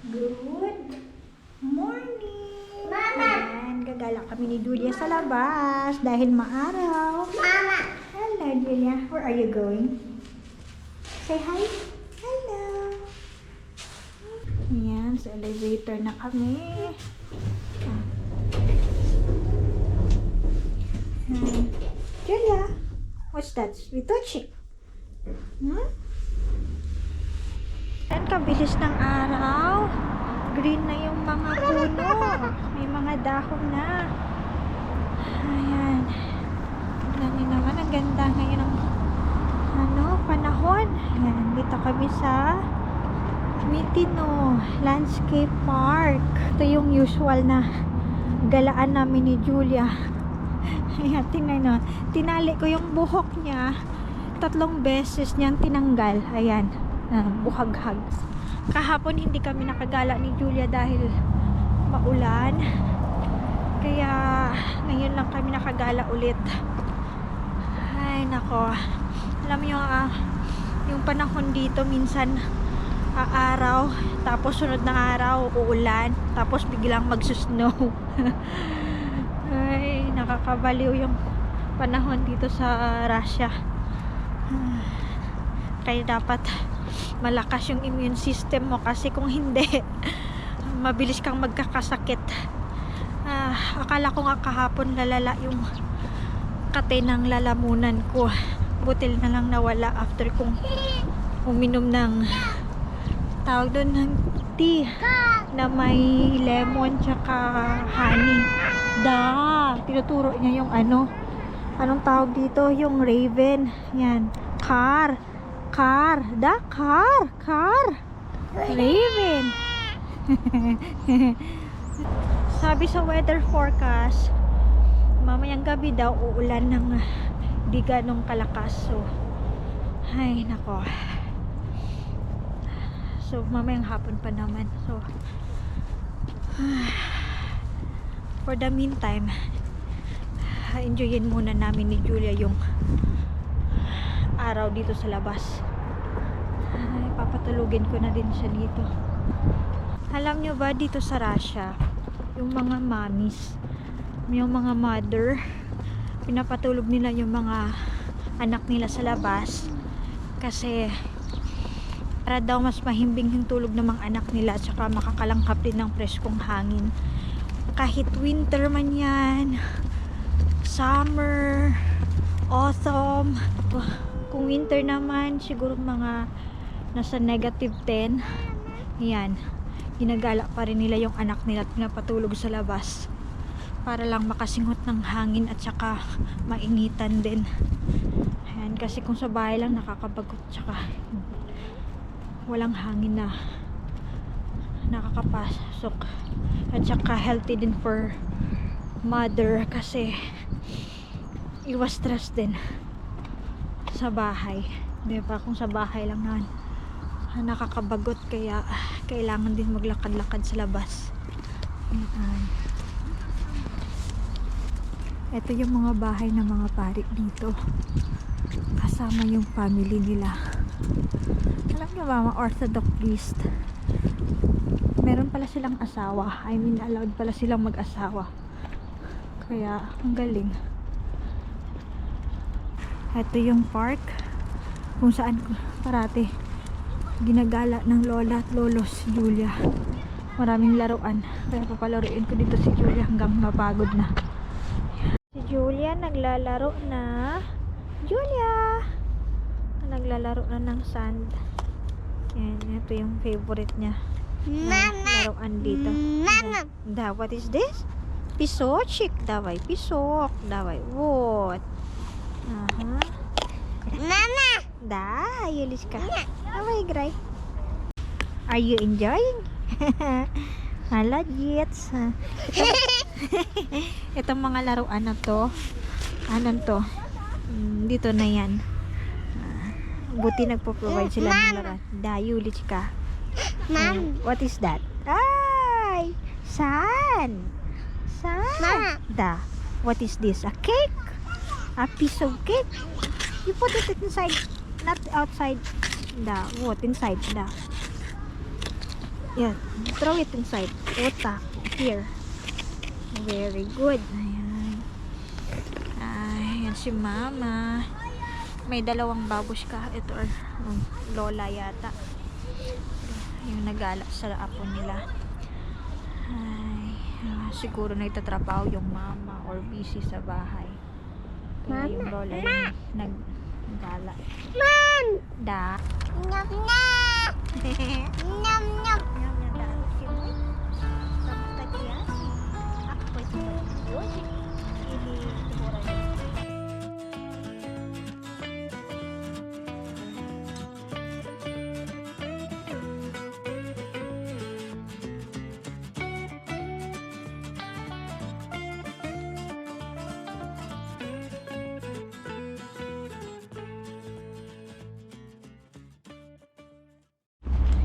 Good morning! Mama! Ayan, gagala kami ni Julia sa labas dahil maaraw. Mama! Hello, Julia. Where are you going? Say hi. Hello. Ayan, sa elevator na kami. Julia, what's that? We touch it. Ayan, kabilis ng araw. Green na yung mga puno. May mga dahon na. Ayan. Tignan niyo naman, ang ganda ngayon ng panahon. Ayan, dito kami sa Mitino Landscape Park. Ito yung usual na galaan namin ni Julia. Ayan, tingnan nyo. Tinali ko yung buhok niya. 3 beses niyang tinanggal. Ayan. Buhaghag. Kahapon hindi kami nakagala ni Julia dahil maulan. Kaya ngayon lang kami nakagala ulit. Ay nako. Alam niyo yung panahon dito minsan araw, tapos sunod na araw uulan, tapos biglang magsusnow. Ay nakakabaliw yung panahon dito sa Russia. Kaya dapat malakas yung immune system mo, kasi kung hindi mabilis kang magkakasakit. Akala ko nga kahapon lalala yung kate ng lalamunan ko, butil na lang nawala after kong uminom ng tawag doon ng tea na may lemon tsaka honey. Tinuturo niya yung anong tawag dito, yung raven. Yan, car raven. Sabi sa weather forecast, mamayang gabi daw uulan ng di ganong kalakas. So ay nako, so mamayang hapon pa naman. So for the meantime, enjoyin muna namin ni Julia yung araw dito sa labas. Ay, papatulugin ko na din siya dito. Alam nyo ba, dito sa Russia, yung mga mommies, yung mga mother, pinapatulog nila yung mga anak nila sa labas kasi para daw mas mahimbing yung tulog ng mga anak nila at saka makakalangkap din ng preskong hangin. Kahit winter man yan, summer, autumn. Kung winter naman, siguro mga nasa -10. Yan, ginagala pa rin nila yung anak nila at pinapatulog sa labas para lang makasinghot ng hangin at saka maingitan din. Ayan, kasi kung sa bahay lang nakakabagot, saka walang hangin na nakakapasok, at saka healthy din for mother kasi iwas stress din sa bahay, diba? Kung sa bahay lang naman nakakabagot, kaya kailangan din maglakad-lakad sa labas. Ito yung mga bahay ng mga pari dito, kasama yung family nila. Alam nyo ba, mga Orthodox priest, meron pala silang asawa. I mean, allowed pala silang mag-asawa, kaya ang galing. Ito yung park kung saan parati ginagala ng lola at lolo si Julia. Maraming laruan, kaya papalaruin ko dito si Julia hanggang mapagod na. Si Julia naglalaro na. Julia naglalaro na ng sand. Yan, ito yung favorite niya. Laruan dito. What is this? Pisochik daway, pisok daway. What? Mama! Yulis ka. Away, Gray. Are you enjoying? Hala, Jets. Itong mga laruan na to, to? Dito na yan. Buti nagpo-provide sila ng laruan. Yulis ka. What is that? Ay! Sand! What is this? A cake? A piece of cake? You put it inside, not outside. What inside? Yan. Throw it inside. Otak. Here. Very good. Ayan. Ayan si mama. May dalawang babushka. Ito or lola yata. Yung nagala sa apo nila. Ay, siguro nagtatrabaho yung mama or busy sa bahay. Kaya yung lola yung naggala. Mom! Da? Nyam nyam! Nyam nyam! Nyam nyam da. Kamusta kaya? Ako ito. Ini siguro yun.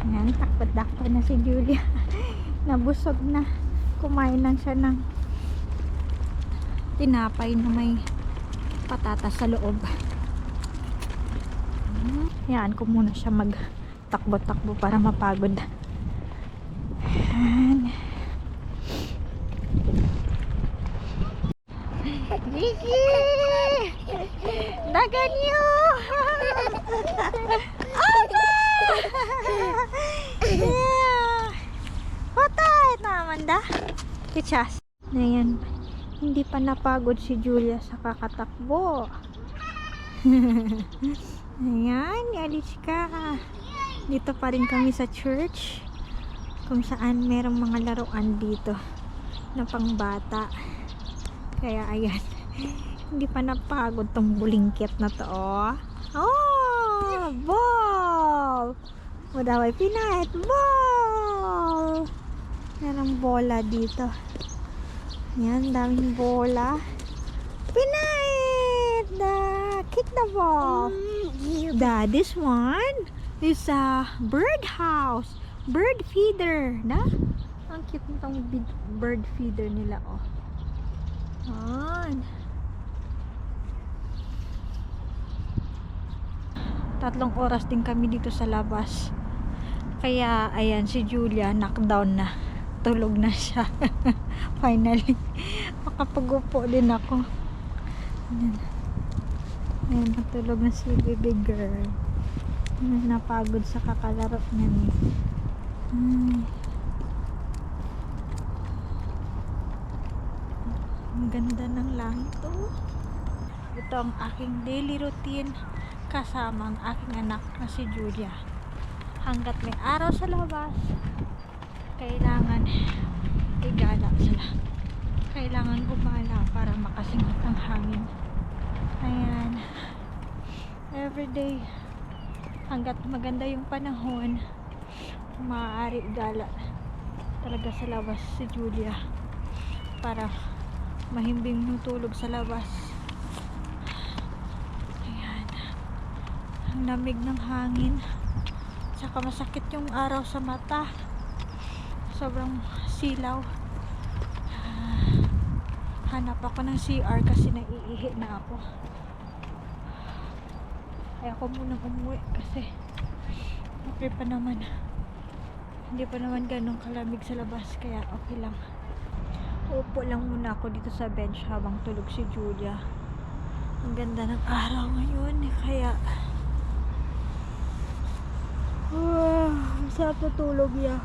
Ayan, takot-takot na si Julia. Nabusog na. Kumain lang siya ng tinapay na may patatas sa loob. Hayaan ko muna siya mag-takbo-takbo para mapagod. Ayan. Vicky! Dagan niyo! Yeah. Patay naman da. Kichas. Ayan. Hindi pa napagod si Julia sa kakatakbo. Ayan, Alichka. Dito pa rin kami sa church. Kung saan merong mga laruan dito na pangbata. Kaya ayan. Hindi pa napagod tong bulingkit na to. Oh, ball! Madaway pinahit. Ball! Yan ang bola dito. Yan, daming bola. Pinahit! Kick the ball. This one is a bird house. Bird feeder. Na? Ang cute nitong bird feeder nila, oh. Yan. 3 oras din kami dito sa labas. Kaya, ayan, si Julia, knockdown na. Tulog na siya. Finally. Makapagupo din ako. Ayan. Ayan, matulog na si baby girl. Ayan, napagod sa kakalaro na niya. Ang ganda ng langit, oh. Ito ang aking daily routine kasama ang aking anak na si Julia. Hanggat may araw sa labas, kailangan igala sila. Kailangan gumala para makasingat ang hangin. Ayan. Everyday, hanggat maganda yung panahon, maaari igala talaga sa labas si Julia para mahimbing nutulog sa labas. Ayan. Ang lamig ng hangin. Saka masakit yung araw sa mata. Sobrang silaw. Hanap ako ng CR kasi naiihi na ako. Kaya ako munang umuwi kasi okay pa naman. Hindi pa naman ganun kalamig sa labas, kaya okay lang. Upo lang muna ako dito sa bench habang tulog si Julia. Ang ganda ng araw ngayon, kaya sarap na tulog niya.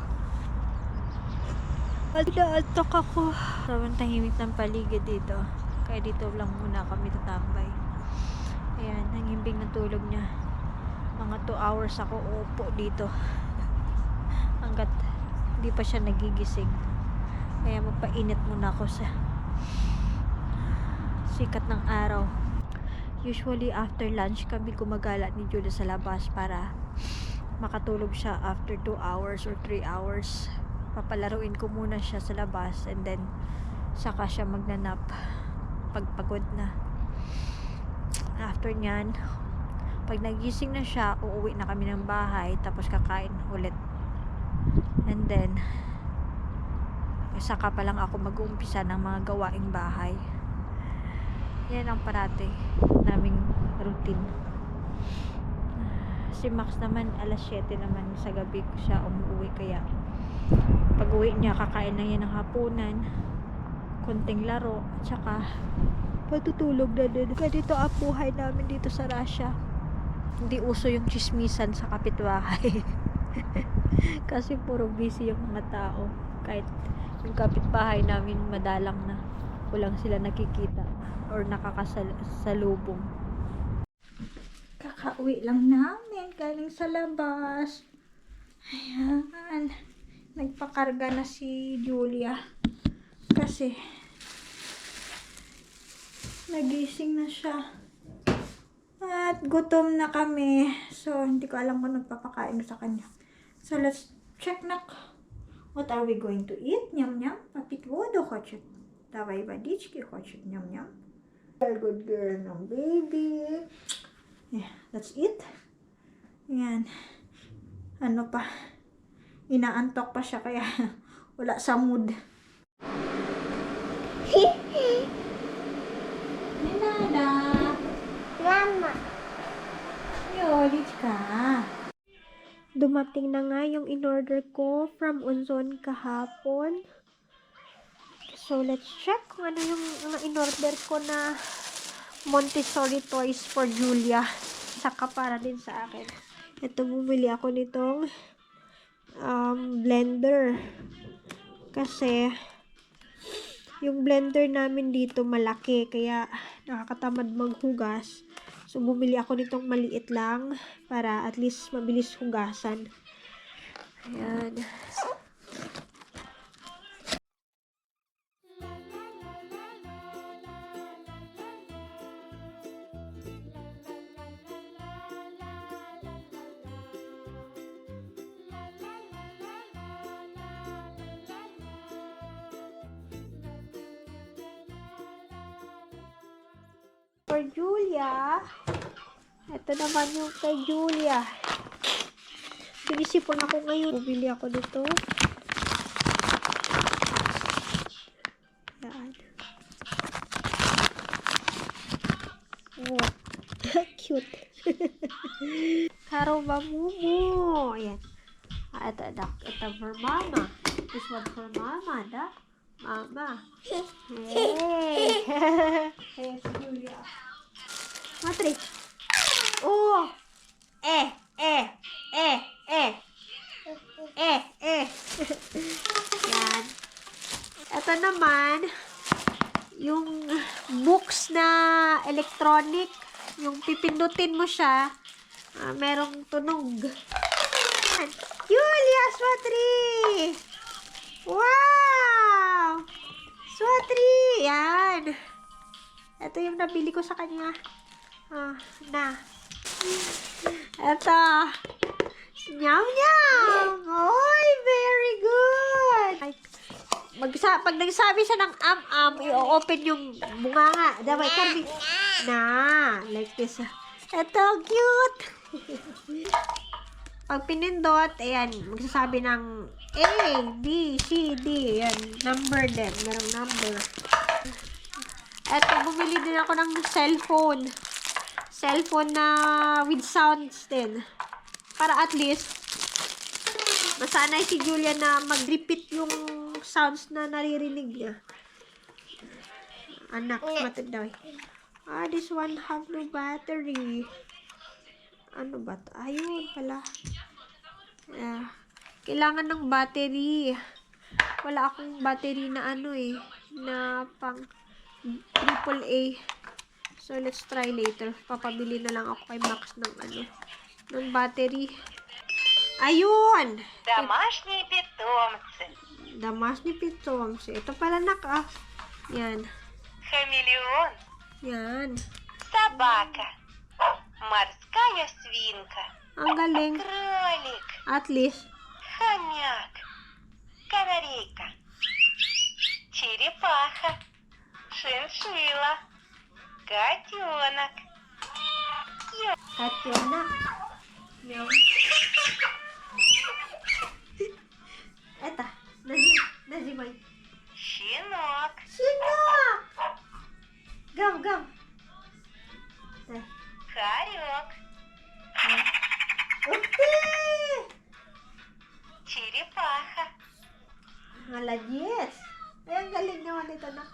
Altok ako. Sobrang tahimik ng paligid dito. Kaya dito lang muna kami tatambay. Ayan, ang himbing ng tulog niya. Mga 2 hours ako upo dito. Hanggat hindi pa siya nagigising. Kaya magpainit muna ako sa sikat ng araw. Usually after lunch kami gumagala ni Julia sa labas para makatulog siya after 2 hours or 3 hours. Papalaruin ko muna siya sa labas and then saka siya magnanap pagpagod na. After nyan, pag nagising na siya, uuwi na kami ng bahay tapos kakain ulit. And then saka pa lang ako mag-uumpisa ng mga gawaing bahay. Yan ang parati naming routine. Si Max naman alas 7 naman sa gabi siya umuwi, kaya Pag uwi niya, kakain lang yan ng hapunan, konting laro, at saka patutulog na din. Ganito ang buhay namin dito sa Russia. Hindi uso yung chismisan sa kapitbahay. Kasi puro busy yung mga tao. Kahit yung kapitbahay namin madalang na walang sila nakikita or nakakasalubong. Kakauwi lang namin galing sa labas. Ayan. Nagpakarga na si Julia. Kasi nagising na siya. At gutom na kami. So, hindi ko alam kung nagpapakain sa kanya. So, let's check na. What are we going to eat? Ням-ням. Попить воду хочет. Давай водички хочет. Ням-ням. Very good girl ng baby. Yeah, that's it. Yan. Ano pa? Inaantok pa siya kaya wala sa mood. Nada. Mama. Yolich ka. Dumating na nga yung in-order ko from Unzon kahapon. So, let's check kung ano yung in-order ko na Montessori toys for Julia. Saka para din sa akin. Ito, bumili ako nitong blender. Kasi, yung blender namin dito malaki. Kaya, nakakatamad maghugas. So, bumili ako nitong maliit lang para at least mabilis hugasan. Ayan. For Julia, ito naman yung kay Julia. Sinisipon ako ngayon. Bumili ako nito. Yan. Oh, cute. Karo Mamumu. Ayan. Ito for mama. This one for mama, da? Mama. Hey. Hey, si Julia. Matri. Oh. Yan. Ito naman, yung books na electronic, yung pipindutin mo siya, merong tunog. Julia, Swatri! Wow! Swatri! Yan. Ito yung nabili ko sa kanya. Ito. Nyam nyam! Oy, very good! Pag nagsabi siya ng am-am, i-open yung bunganga. Dapat, Carby. Like this. Ito, cute! Pag pinindot, ayan, magsasabi ng A, B, C, D. Ayan, number din. Merong number. Eto, bumili din ako ng cellphone. Cellphone na with sounds din. Para at least, masanay si Julia na mag-repeat yung sounds na naririnig niya. Anak, matid daw. This one have no battery. Ano ba to? Ayun pala. Kailangan ng battery. Wala akong battery na na pang AAA. So, let's try later. Papabili na lang ako kay Max ng battery. Ayun! Домашние питомцы. Домашний питомцы. Ito pala Yan. Хамелеон. Yan. Собака. Морская свинка. Ang galing. Кролик. At least. Хомяк. Канарейка. Черепаха. Шиншилла. Котенок. Katyona. Meow. Eto. Nazimay. Щенок. Sinok! Gam. Хорек. Okay! Черепаха. mga ladyes. Ay, ang galing naman ito, nak.